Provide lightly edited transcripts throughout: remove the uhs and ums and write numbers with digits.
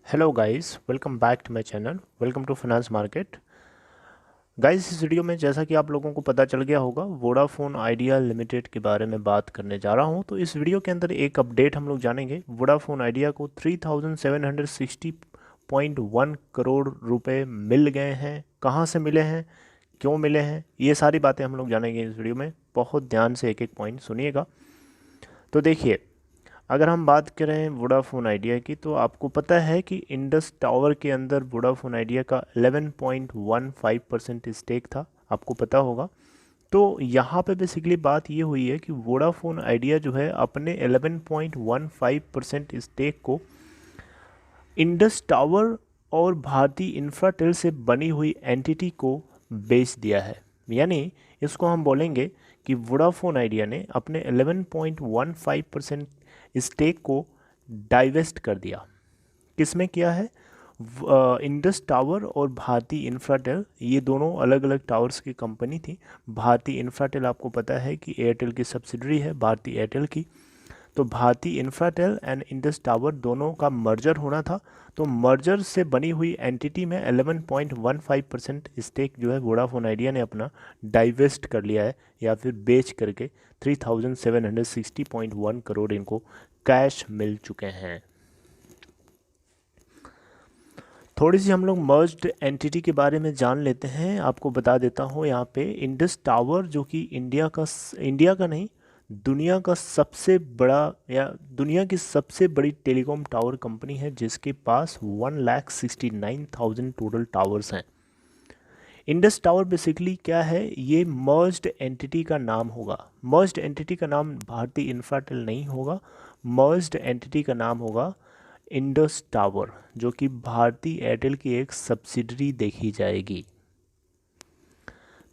Hello guys, welcome back to my channel. Welcome to finance market. Guys, इस video में जैसा कि आप लोगों को पता चल गया होगा, वोडाफोन आइडिया लिमिटेड के बारे में बात करने जा रहा हूं। तो इस वीडियो के अंदर एक अपडेट हम लोग जानेंगे। वोडाफोन आइडिया को 3760.1 करोड़ रुपए मिल गए हैं। कहां से मिले हैं, क्यों मिले हैं, ये सारी बातें हम लोग जानेंगे इस वीडियो में। बहुत ध्यान से एक एक पॉइंट सुनिएगा। तो देखिए, अगर हम बात करें वोडाफोन आइडिया की, तो आपको पता है कि इंडस टावर के अंदर वोडाफोन आइडिया का 11.15% स्टेक था, आपको पता होगा। तो यहाँ पे बेसिकली बात ये हुई है कि वोडाफोन आइडिया जो है अपने 11.15% स्टेक को इंडस टावर और भारती इंफ्राटेल से बनी हुई एंटिटी को बेच दिया है। यानी इसको हम बोलेंगे कि वोडाफोन आइडिया ने अपने 11.15% स्टेक को डाइवेस्ट कर दिया। किसमें किया है? इंडस टावर और भारती इंफ्राटेल, ये दोनों अलग अलग टावर्स की कंपनी थी। भारती इंफ्राटेल आपको पता है कि एयरटेल की सब्सिडरी है, भारती एयरटेल की। तो Bharti Infratel and Indus tower दोनों का मर्जर होना था। तो मर्जर से बनी हुई एंटिटी में 11.15% स्टेक जो है वोडाफोन आइडिया ने अपना डाइवेस्ट कर लिया है, या फिर बेच करके 3760.1 करोड़ इनको कैश मिल चुके हैं। थोड़ी सी हम लोग मर्ज्ड एंटिटी के बारे में जान लेते हैं। आपको बता देता हूँ, यहाँ पे इंडस टावर जो कि इंडिया का नहीं, दुनिया का सबसे बड़ा या दुनिया की सबसे बड़ी टेलीकॉम टावर कंपनी है, जिसके पास 1,69,000 टोटल टावर्स हैं। इंडस टावर बेसिकली क्या है? ये मर्ज्ड एंटिटी का नाम होगा। मर्ज्ड एंटिटी का नाम भारती इंफ्राटेल नहीं होगा। मर्ज्ड एंटिटी का नाम होगा इंडस टावर, जो कि भारती एयरटेल की एक सब्सिडरी देखी जाएगी।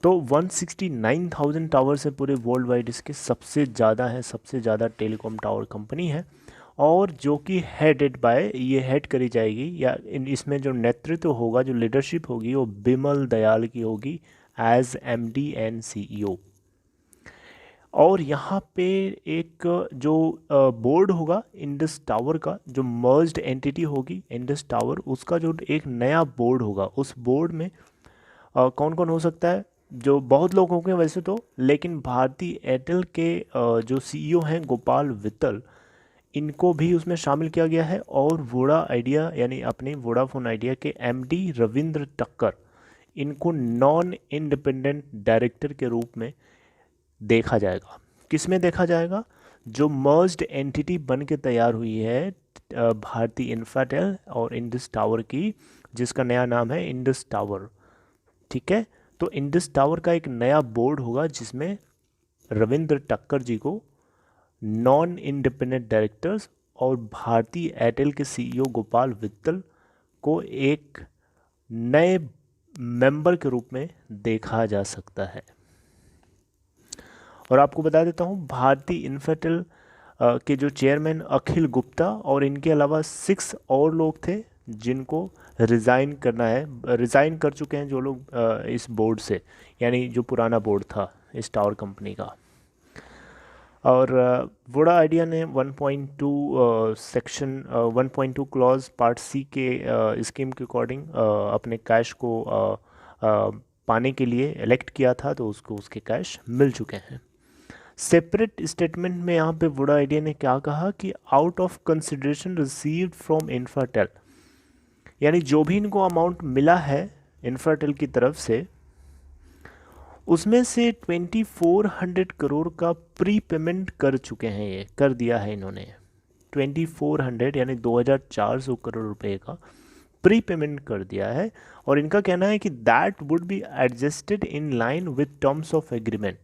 तो 169,000 टावर से पूरे वर्ल्ड वाइड इसके सबसे ज़्यादा है, सबसे ज़्यादा टेलीकॉम टावर कंपनी है। और जो कि हेड करी जाएगी, या इसमें जो नेतृत्व होगा, जो लीडरशिप होगी, वो बिमल दयाल की होगी एज एमडी एंड सीईओ। और यहाँ पे एक जो बोर्ड होगा इंडस टावर का, जो मर्ज्ड एंटिटी होगी इंडस टावर, उसका जो एक नया बोर्ड होगा, उस बोर्ड में कौन कौन हो सकता है? जो बहुत लोग होंगे वैसे तो, लेकिन भारती एयरटेल के जो सीईओ हैं गोपाल वित्तल, इनको भी उसमें शामिल किया गया है। और वोडा आइडिया यानी अपने वोडाफोन आइडिया के एमडी रविंद्र टक्कर, इनको नॉन इंडिपेंडेंट डायरेक्टर के रूप में देखा जाएगा। किस में देखा जाएगा? जो मर्ज्ड एंटिटी बन के तैयार हुई है भारती इंफ्राटेल और इंडस टावर की, जिसका नया नाम है इंडस टावर। ठीक है, तो इंडस टावर का एक नया बोर्ड होगा, जिसमें रविंद्र टक्कर जी को नॉन इंडिपेंडेंट डायरेक्टर्स और भारती एयरटेल के सीईओ गोपाल वित्तल को एक नए मेंबर के रूप में देखा जा सकता है। और आपको बता देता हूँ, भारती इंफ्राटेल के जो चेयरमैन अखिल गुप्ता और इनके अलावा 6 और लोग थे, जिनको रिज़ाइन कर चुके हैं जो लोग इस बोर्ड से, यानी जो पुराना बोर्ड था इस टावर कंपनी का। और वोडा आइडिया ने 1.2 सेक्शन 1.2 क्लॉज पार्ट सी के स्कीम के अकॉर्डिंग अपने कैश को पाने के लिए इलेक्ट किया था, तो उसको उसके कैश मिल चुके हैं। सेपरेट स्टेटमेंट में यहाँ पे वोडा आइडिया ने क्या कहा कि out of consideration received from Infratel, यानी जो भी इनको अमाउंट मिला है इंफ्राटेल की तरफ से, उसमें से 2400 करोड़ का प्री पेमेंट कर चुके हैं, ये कर दिया है इन्होंने। 2400 यानी 2400 करोड़ रुपए का प्री पेमेंट कर दिया है। और इनका कहना है कि that would be adjusted in line with terms of agreement,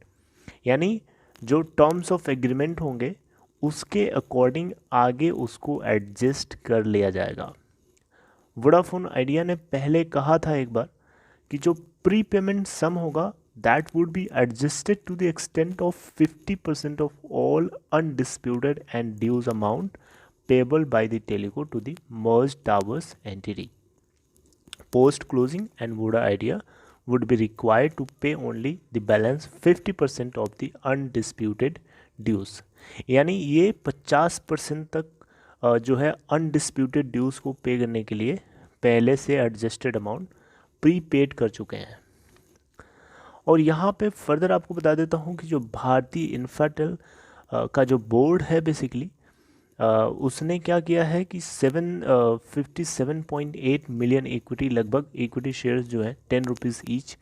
यानी जो टर्म्स ऑफ एग्रीमेंट होंगे उसके अकॉर्डिंग आगे उसको एडजस्ट कर लिया जाएगा। वोडाफोन आइडिया ने पहले कहा था एक बार कि जो प्री पेमेंट सम होगा, that would be adjusted to the extent of 50% of all undisputed and dues amount payable by the teleco to the merged towers entity. Post closing, and Voda Idea would be required to pay only the balance 50% of the undisputed dues. यानी ये 50% तक जो है undisputed ड्यूज़ को पे करने के लिए पहले से एडजस्टेड अमाउंट प्री पेड कर चुके हैं। और यहाँ पे फर्दर आपको बता देता हूँ कि जो भारतीय इंफ्राटेल का जो बोर्ड है बेसिकली उसने क्या किया है कि 57.8 मिलियन इक्विटी, लगभग इक्विटी शेयर्स जो है 10 रुपीज़ ईच,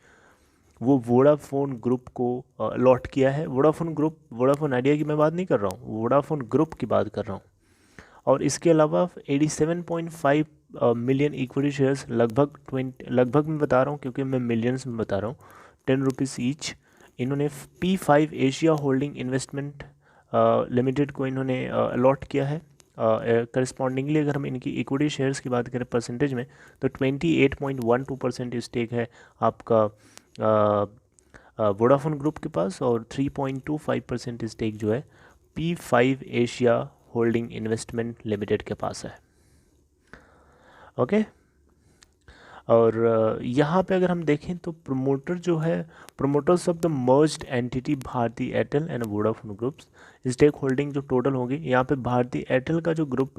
वो वोडाफोन ग्रुप को अलॉट किया है। वोडाफोन ग्रुप, वोडाफोन आइडिया की मैं बात नहीं कर रहा हूँ, वोडाफोन ग्रुप की बात कर रहा हूँ। और इसके अलावा 87.5 मिलियन इक्विटी शेयर्स, लगभग मैं बता रहा हूँ क्योंकि मैं मिलियंस में बता रहा हूँ, 10 रुपीज़ ईच, इन्होंने P5 Asia holding investment limited को इन्होंने अलॉट किया है। करस्पॉन्डिंगली अगर हम इनकी इक्विटी शेयर्स की बात करें परसेंटेज में, तो 28.12% स्टेक है आपका वोडाफोन ग्रुप के पास, और 3.25% स्टेक जो है P5 Asia holding investment limited के पास है। ओके। और यहाँ पे अगर हम देखें तो प्रमोटर जो है, promoters of the merged entity Bharti Airtel and Vodafone groups, stake holding जो टोटल होगी यहाँ पे भारती एयरटेल का जो ग्रुप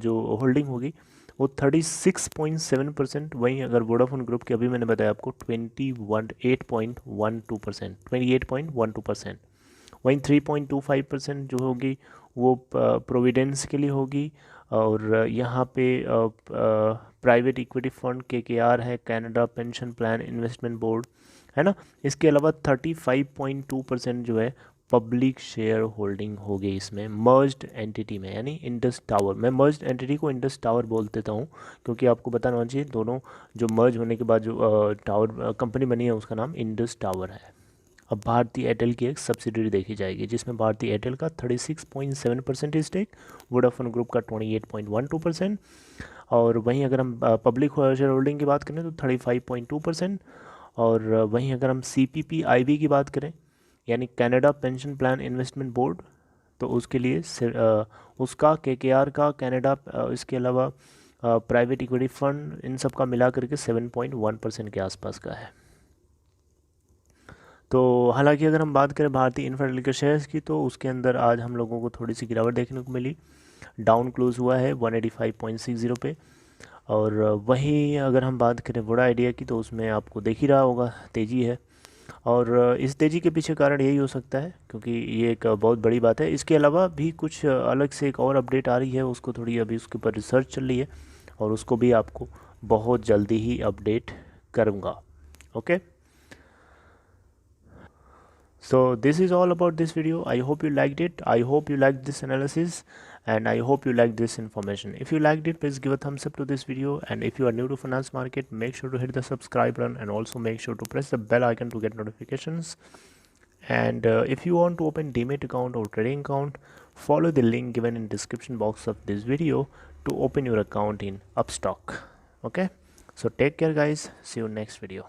जो होल्डिंग होगी वो 36.7%, वहीं अगर वोडाफोन ग्रुप की अभी मैंने बताया आपको 28.12%, वहीं 3.25% जो होगी वो प्रोविडेंस के लिए होगी। और यहाँ पे प्राइवेट इक्विटी फंड KKR है, Canada pension plan investment board है ना। इसके अलावा 35.2% जो है पब्लिक शेयर होल्डिंग होगी इसमें मर्ज्ड एंटिटी में, यानी इंडस टावर। मैं मर्ज्ड एंटिटी को इंडस टावर बोल देता हूँ क्योंकि आपको बताना होना चाहिए दोनों जो मर्ज होने के बाद जो टावर कंपनी बनी है उसका नाम इंडस टावर है। अब भारती एयरटेल की एक सब्सिडरी देखी जाएगी जिसमें भारती एयरटेल का 36.7% स्टेक, वोडाफोन ग्रुप का 28.12%, और वहीं अगर हम पब्लिक शेयर होल्डिंग की बात करें तो 35.2%, और वहीं अगर हम CPPIB की बात करें यानी Canada pension plan investment board, तो उसके लिए उसका KKR का कनाडा, इसके अलावा प्राइवेट इक्विटी फंड, इन सब का मिला करके 7.1% के आसपास का है। तो हालांकि अगर हम बात करें भारतीय इंफ्राटेल के शेयर्स की तो उसके अंदर आज हम लोगों को थोड़ी सी गिरावट देखने को मिली, डाउन क्लोज हुआ है 185.60 पे। और वहीं अगर हम बात करें वोडा आइडिया की तो उसमें आपको देख ही रहा होगा तेज़ी है, और इस तेज़ी के पीछे कारण यही हो सकता है क्योंकि ये एक बहुत बड़ी बात है। इसके अलावा भी कुछ अलग से एक और अपडेट आ रही है, उसको थोड़ी अभी उसके ऊपर रिसर्च चल रही है और उसको भी आपको बहुत जल्दी ही अपडेट करूँगा। Okay, so this is all about this video. I hope you liked it, I hope you liked this analysis, and I hope you liked this information. If you liked it, please give a thumbs up to this video, and if you are new to finance market, make sure to hit the subscribe button and also make sure to press the bell icon to get notifications. And if you want to open Demat account or trading account, follow the link given in description box of this video to open your account in Upstox. Okay, so take care guys, see you next video.